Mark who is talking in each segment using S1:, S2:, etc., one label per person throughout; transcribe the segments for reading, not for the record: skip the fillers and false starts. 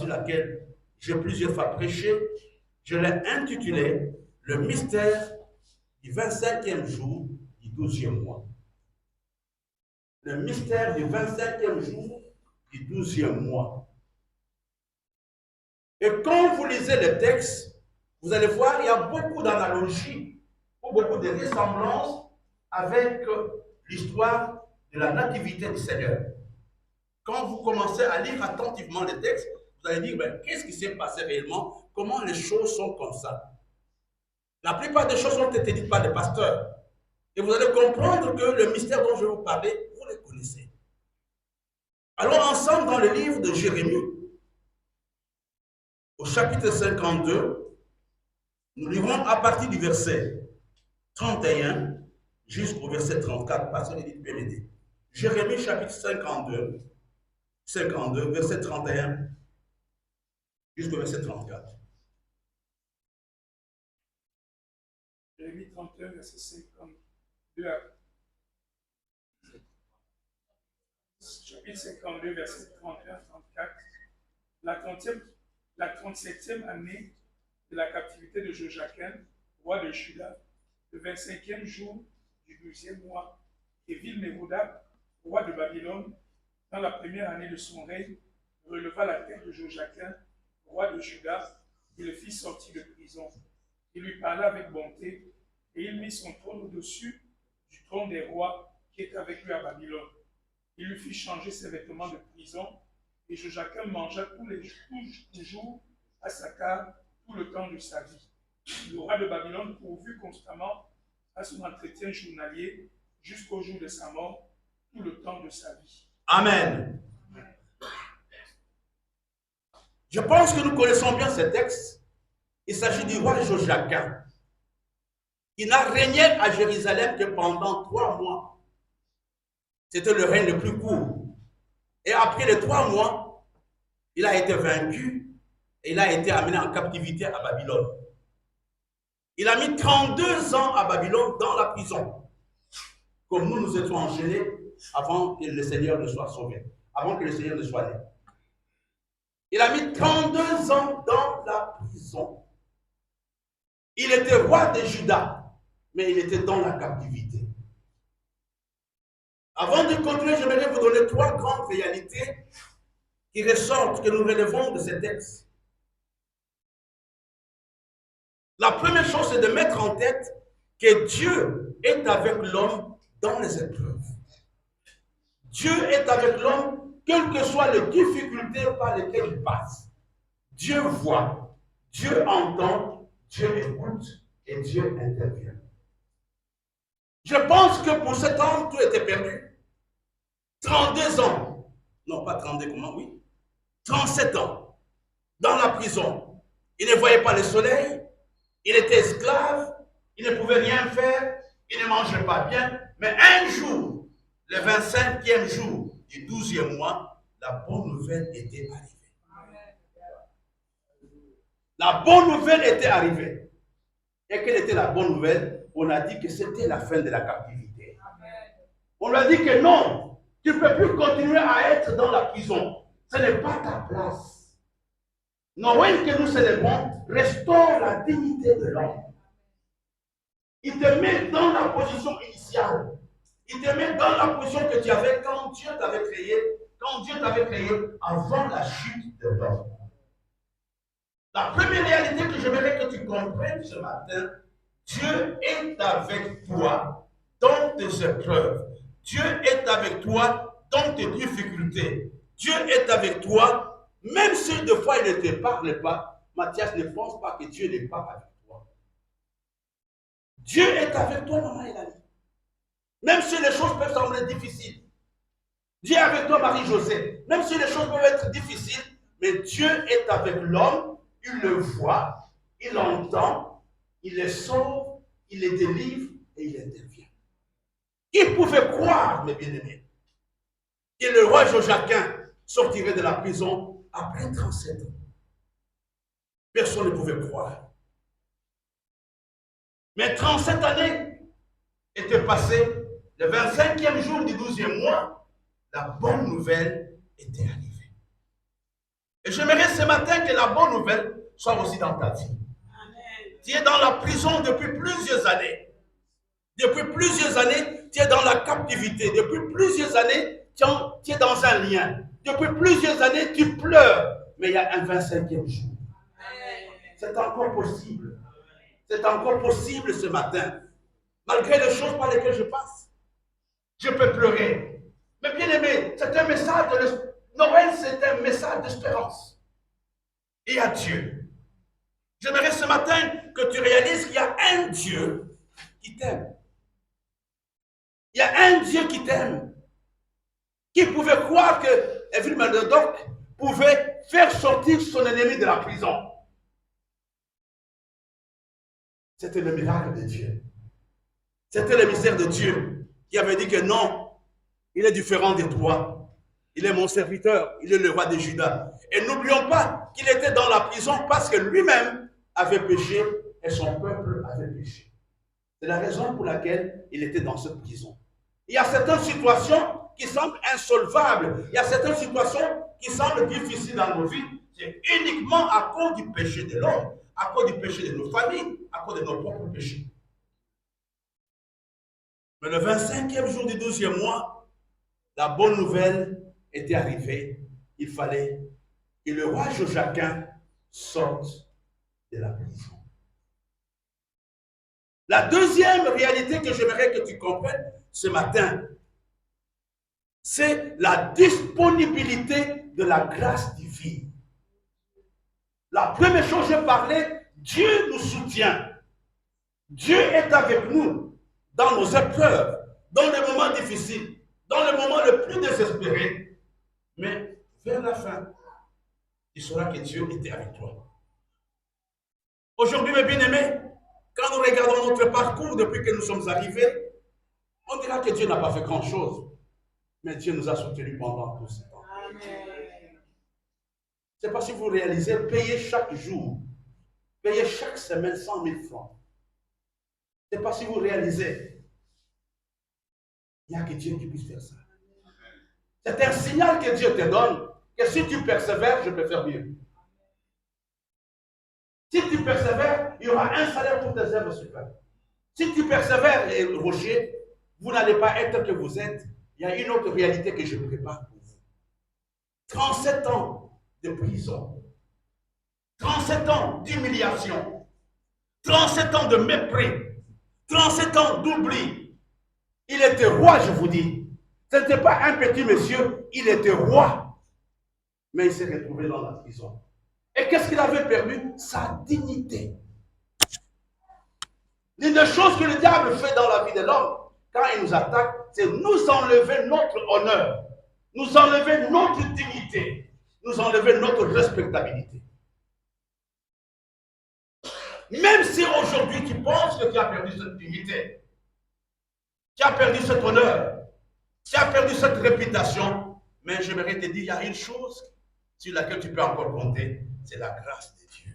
S1: sur laquelle j'ai plusieurs fois prêché. Je l'ai intitulé Le mystère du 25e jour du 12e mois. Le mystère du 25e jour du 12e mois. Et quand vous lisez le texte, vous allez voir, il y a beaucoup d'analogies, ou beaucoup de ressemblances avec l'histoire de la nativité du Seigneur. Quand vous commencez à lire attentivement le texte, vous allez dire, ben, qu'est-ce qui s'est passé réellement? Comment les choses sont comme ça? La plupart des choses ont été dites par les pasteurs. Et vous allez comprendre que le mystère dont je vais vous parler, vous le connaissez. Allons ensemble dans le livre de Jérémie, au chapitre 52, nous lirons à partir du verset 31 jusqu'au verset 34. Pasteur Edith peut m'aider. Jérémie chapitre 52, verset 31 jusqu'au verset 34.
S2: Jérémie 31, verset 52 à chapitre 52, verset 31 à 34. La 37e année de la captivité de Joachim, roi de Juda, le 25e jour du 12e mois, Évil-Mérodach, roi de Babylone, dans la première année de son règne, releva la tête de Joachim, roi de Juda, et le fit sortir de prison. Il lui parla avec bonté, et il mit son trône au-dessus du trône des rois qui étaient avec lui à Babylone. Il lui fit changer ses vêtements de prison, et Joachim mangea tous les jours à sa table tout le temps de sa vie. Le roi de Babylone pourvut constamment à son entretien journalier jusqu'au jour de sa mort, tout le temps de sa vie.
S1: Amen. Je pense que nous connaissons bien ce texte. Il s'agit du roi Joachim. Il n'a régné à Jérusalem que pendant 3 mois. C'était le règne le plus court. Et après les 3 mois, il a été vaincu et il a été amené en captivité à Babylone. Il a mis 32 ans à Babylone dans la prison. Comme nous étions enchaînés avant que le Seigneur ne soit sauvé, avant que le Seigneur ne soit né. Il a mis 32 ans dans la prison. Il était roi de Juda, mais il était dans la captivité. Avant de continuer, j'aimerais vous donner 3 grandes réalités qui ressortent, que nous relevons de ces textes. La première chose, c'est de mettre en tête que Dieu est avec l'homme dans les épreuves. Dieu est avec l'homme, quelles que soient les difficultés par lesquelles il passe. Dieu voit, Dieu entend, Dieu écoute et Dieu intervient. Je pense que pour cet homme, tout était perdu. 32 ans, non pas 32, comment, oui, 37 ans, dans la prison. Il ne voyait pas le soleil, il était esclave, il ne pouvait rien faire, il ne mangeait pas bien. Mais un jour, le 25e jour du 12e mois, la bonne nouvelle était arrivée. La bonne nouvelle était arrivée. Et quelle était la bonne nouvelle? On a dit que c'était la fin de la captivité. On lui a dit que non, tu ne peux plus continuer à être dans la prison. Ce n'est pas ta place. Noël que nous célébrons restaure la dignité de l'homme. Il te met dans la position initiale. Il te met dans la position que tu avais quand Dieu t'avait créé avant la chute de l'homme. La première réalité que j'aimerais que tu comprennes ce matin, Dieu est avec toi dans tes épreuves. Dieu est avec toi dans tes difficultés. Dieu est avec toi, même si des fois il ne te parle pas. Mathias, ne pense pas que Dieu n'est pas avec toi. Dieu est avec toi, maman Elali. Même si les choses peuvent sembler difficiles. Dieu est avec toi, Marie-Josée. Même si les choses peuvent être difficiles, mais Dieu est avec l'homme, il le voit, il l'entend, il le sauve, il les délivre et il intervient. Qui pouvait croire, mes bien-aimés, que le roi Joachim sortirait de la prison après 37 ans? Personne ne pouvait croire. Mais 37 années étaient passées. Le 25e jour du 12e mois, la bonne nouvelle était arrivée. Et j'aimerais ce matin que la bonne nouvelle soit aussi dans ta vie. Tu es dans la prison depuis plusieurs années. Depuis plusieurs années, tu es dans la captivité. Depuis plusieurs années, tu es dans un lien. Depuis plusieurs années, tu pleures. Mais il y a un 25e jour. C'est encore possible. C'est encore possible ce matin. Malgré les choses par lesquelles je passe. Je peux pleurer. Mais bien aimé, c'est un message de Noël, c'est un message d'espérance. Et à Dieu. J'aimerais ce matin que tu réalises qu'il y a un Dieu qui t'aime. Il y a un Dieu qui t'aime. Qui pouvait croire que Evil Merodach pouvait faire sortir son ennemi de la prison. C'était le miracle de Dieu. C'était le mystère de Dieu qui avait dit que non, il est différent de toi. Il est mon serviteur, il est le roi de Juda. Et n'oublions pas qu'il était dans la prison parce que lui-même avait péché et son peuple avait péché. C'est la raison pour laquelle il était dans cette prison. Il y a certaines situations qui semblent insolvables. Il y a certaines situations qui semblent difficiles dans nos vies. C'est uniquement à cause du péché de l'homme, à cause du péché de nos familles, à cause de nos propres péchés. Mais le 25e jour du 12e mois, la bonne nouvelle était arrivée. Il fallait que le roi Joachim sorte de la prison. La deuxième réalité que j'aimerais que tu comprennes ce matin, c'est la disponibilité de la grâce divine. La première chose, je parlais, Dieu nous soutient. Dieu est avec nous dans nos épreuves, dans les moments difficiles, dans les moments les plus désespérés. Mais vers la fin, tu sauras que Dieu était avec toi. Aujourd'hui, mes bien-aimés, quand nous regardons notre parcours depuis que nous sommes arrivés, on dira que Dieu n'a pas fait grand-chose. Mais Dieu nous a soutenus pendant tout ce temps. C'est pas si vous réalisez, payer chaque jour, payer chaque semaine 100 000 francs. C'est pas si vous réalisez. Il n'y a que Dieu qui puisse faire ça. C'est un signal que Dieu te donne, que si tu persévères, je peux faire mieux. Si tu persévères, il y aura un salaire pour tes œuvres super. Si tu persévères, Roger, vous n'allez pas être que vous êtes. Il y a une autre réalité que je prépare pour vous. 37 ans de prison. 37 ans d'humiliation. 37 ans de mépris. 37 ans d'oubli. Il était roi, je vous dis. Ce n'était pas un petit monsieur, il était roi. Mais il s'est retrouvé dans la prison. Et qu'est-ce qu'il avait perdu? Sa dignité. L'une des choses que le diable fait dans la vie de l'homme, quand il nous attaque, c'est nous enlever notre honneur, nous enlever notre dignité, nous enlever notre respectabilité. Même si aujourd'hui tu penses que tu as perdu cette dignité, tu as perdu cet honneur, tu as perdu cette réputation, mais j'aimerais te dire, il y a une chose sur laquelle tu peux encore compter, c'est la grâce de Dieu.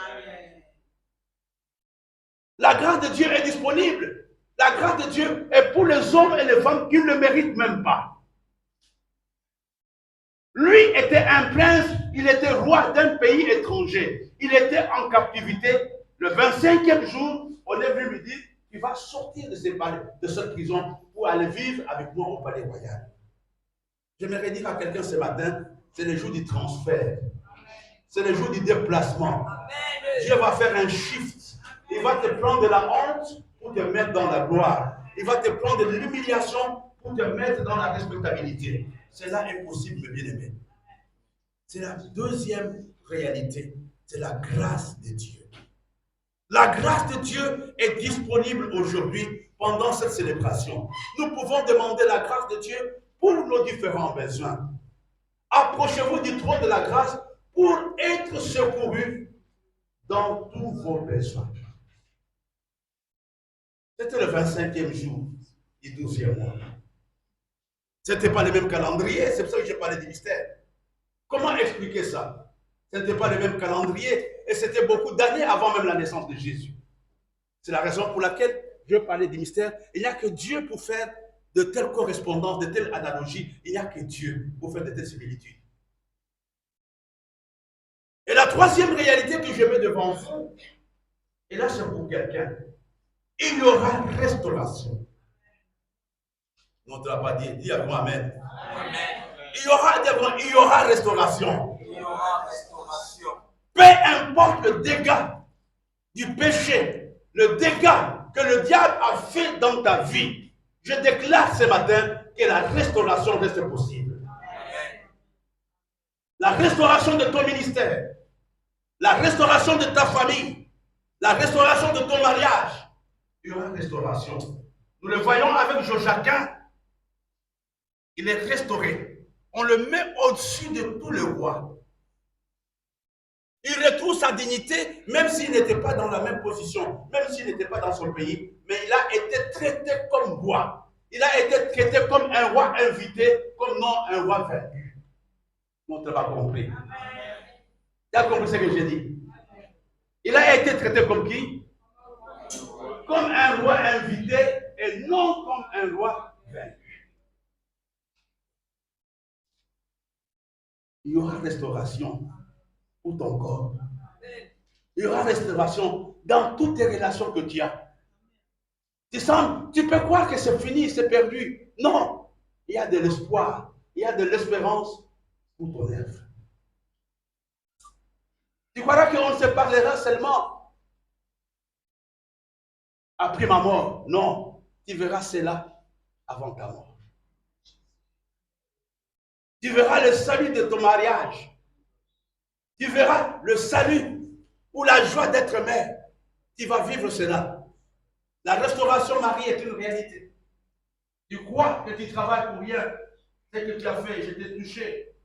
S1: Amen. La grâce de Dieu est disponible. La grâce de Dieu est pour les hommes et les femmes qui ne le méritent même pas. Lui était un prince, il était roi d'un pays étranger. Il était en captivité. Le 25e jour, on est venu lui dire, tu vas sortir de cette prison pour aller vivre avec moi au palais royal. J'aimerais dire à quelqu'un ce matin, c'est le jour du transfert. C'est le jour du déplacement. Dieu va faire un shift. Il va te prendre de la honte pour te mettre dans la gloire. Il va te prendre de l'humiliation pour te mettre dans la respectabilité. Cela est possible, mes bien-aimés. C'est la deuxième réalité. C'est la grâce de Dieu. La grâce de Dieu est disponible aujourd'hui pendant cette célébration. Nous pouvons demander la grâce de Dieu pour nos différents besoins. Approchez-vous du trône de la grâce pour être secouru dans tous vos besoins. C'était le 25e jour du 12e mois. Ce n'était pas le même calendrier, c'est pour ça que j'ai parlé du mystère. Comment expliquer ça? Ce n'était pas le même calendrier et c'était beaucoup d'années avant même la naissance de Jésus. C'est la raison pour laquelle je parlais du mystère. Il n'y a que Dieu pour faire de telles correspondances, de telles analogies. Il n'y a que Dieu pour faire de telles similitudes. Et la troisième réalité que je mets devant vous, et là c'est pour quelqu'un, il y aura restauration. Non, tu ne l'as pas dit, dis avec moi Amen. Il y aura restauration.
S3: Il y aura restauration.
S1: Peu importe le dégât du péché, le dégât que le diable a fait dans ta vie, je déclare ce matin que la restauration reste possible. La restauration de ton ministère, la restauration de ta famille, la restauration de ton mariage, il y aura restauration. Nous le voyons avec Joachim, il est restauré. On le met au-dessus de tous les rois. Il retrouve sa dignité, même s'il n'était pas dans la même position, même s'il n'était pas dans son pays, mais il a été traité comme roi. Il a été traité comme un roi invité, comme non un roi vaincu. Non, tu n'as pas compris. Tu as compris ce que j'ai dit? Il a été traité comme qui? Comme un roi invité et non comme un roi vaincu. Il y aura restauration pour ton corps. Il y aura restauration dans toutes les relations que tu as. Tu peux croire que c'est fini, c'est perdu. Non, il y a de l'espoir, il y a de l'espérance pour ton œuvre. Tu croiras qu'on se parlera seulement après ma mort. Non, tu verras cela avant ta mort. Tu verras le salut de ton mariage. Tu verras le salut ou la joie d'être mère. Tu vas vivre cela. La restauration, Marie, est une réalité. Tu crois que tu travailles pour rien. Ce que tu as fait, je t'ai touché.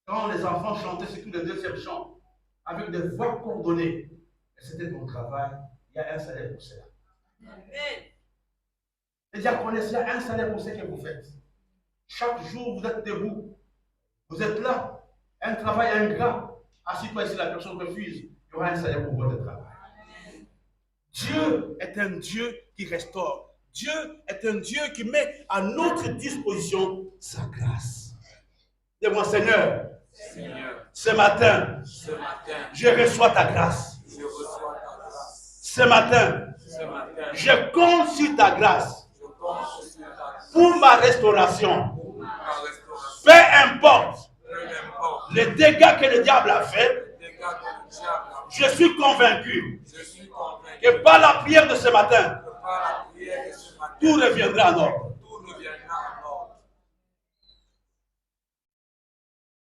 S1: Quand les enfants chantaient, surtout le deuxième chant, avec des voix coordonnées, et c'était ton travail, il y a un salaire pour cela. Amen. Les diaconesses, il y a un salaire pour ce que vous faites. Chaque jour, vous êtes debout. Vous êtes là. Un travail ingrat. Assis-toi ici, la personne refuse. Il y aura un salaire pour votre travail. Dieu est un Dieu qui restaure. Dieu est un Dieu qui met à notre disposition sa grâce. Dis-moi, Seigneur, ce matin, je reçois ta grâce. Ce matin, je compte sur ta grâce pour ma restauration. Peu importe les dégâts que le diable a fait, je suis convaincu que par la prière de ce matin, tout reviendra en ordre.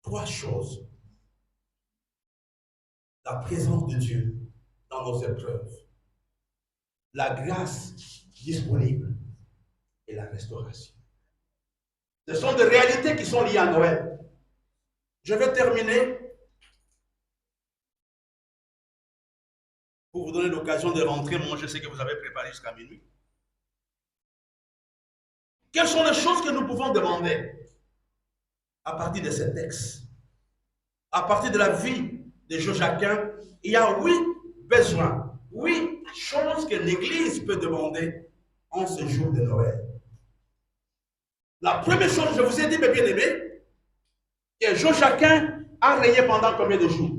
S1: Trois choses. La présence de Dieu dans nos épreuves, la grâce disponible et la restauration. Ce sont des réalités qui sont liées à Noël. Je vais terminer pour vous donner l'occasion de rentrer. Moi, je sais que vous avez préparé jusqu'à minuit. Quelles sont les choses que nous pouvons demander à partir de ces textes? À partir de la vie de Joachim, il y a 8 besoins, 8 choses que l'Église peut demander en ce jour de Noël. La première chose, je vous ai dit, mes bien-aimés, que Joachim a régné pendant combien de jours?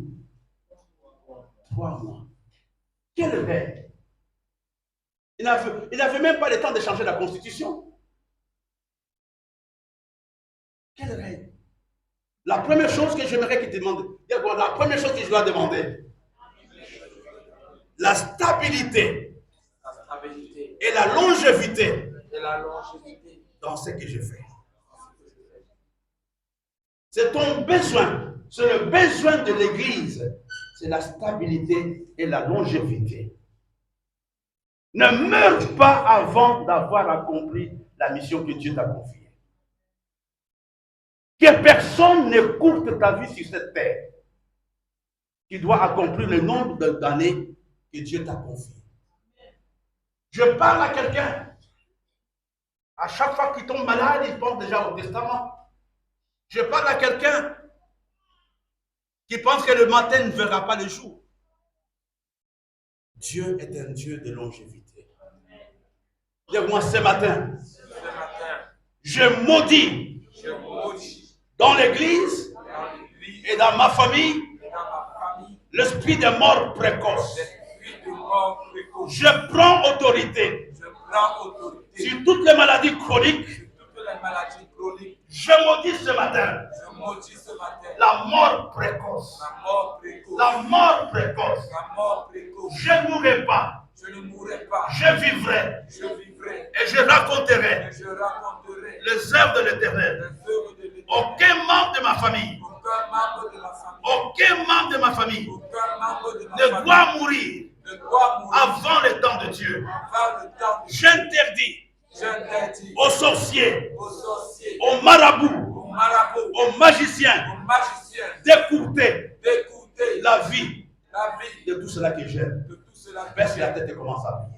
S1: 3 mois. Quel règne! Il n'avait même pas le temps de changer la constitution. Quel règne! La première chose que j'aimerais qu'il demande, la première chose que je dois demander, la stabilité et la longévité dans ce que je fais. C'est ton besoin, c'est le besoin de l'Église, c'est la stabilité et la longévité. Ne meurs pas avant d'avoir accompli la mission que Dieu t'a confiée. Que personne n'écoute ta vie sur cette terre. Tu dois accomplir le nombre d'années que Dieu t'a confié. Je parle à quelqu'un. À chaque fois qu'il tombe malade, il pense déjà au testament. Je parle à quelqu'un qui pense que le matin ne verra pas le jour. Dieu est un Dieu de longévité. Dis-moi ce matin, je maudis dans l'église et dans ma famille l'esprit de mort précoce.
S3: l'esprit de mort précoce.
S1: Je prends autorité
S3: Je prends autorité
S1: sur toutes les maladies chroniques.
S3: sur toutes les maladies chroniques.
S1: Je maudis ce matin
S3: Je maudis ce matin
S1: la mort précoce.
S3: la mort précoce.
S1: La mort précoce.
S3: La mort précoce.
S1: Je ne mourrai pas.
S3: Je ne mourrai pas.
S1: Je vivrai
S3: Je vivrai
S1: et je raconterai
S3: et je raconterai
S1: les œuvres de
S3: les
S1: l'Éternel.
S3: œuvres de l'Éternel.
S1: Aucun membre de ma famille,
S3: Aucun membre de ma famille,
S1: aucun membre de ma famille
S3: aucun membre de ma
S1: ne
S3: famille
S1: doit mourir
S3: ne doit mourir
S1: avant le temps de Dieu.
S3: avant le temps de Dieu.
S1: J'interdis
S3: J'interdis
S1: aux sorciers,
S3: aux sorciers,
S1: aux marabouts,
S3: aux marabouts,
S1: aux magiciens
S3: aux magiciens
S1: d'écouter
S3: d'écouter
S1: la vie
S3: la vie
S1: de tout cela que j'aime.
S3: de tout cela.
S1: Baisse la tête et commence à prier.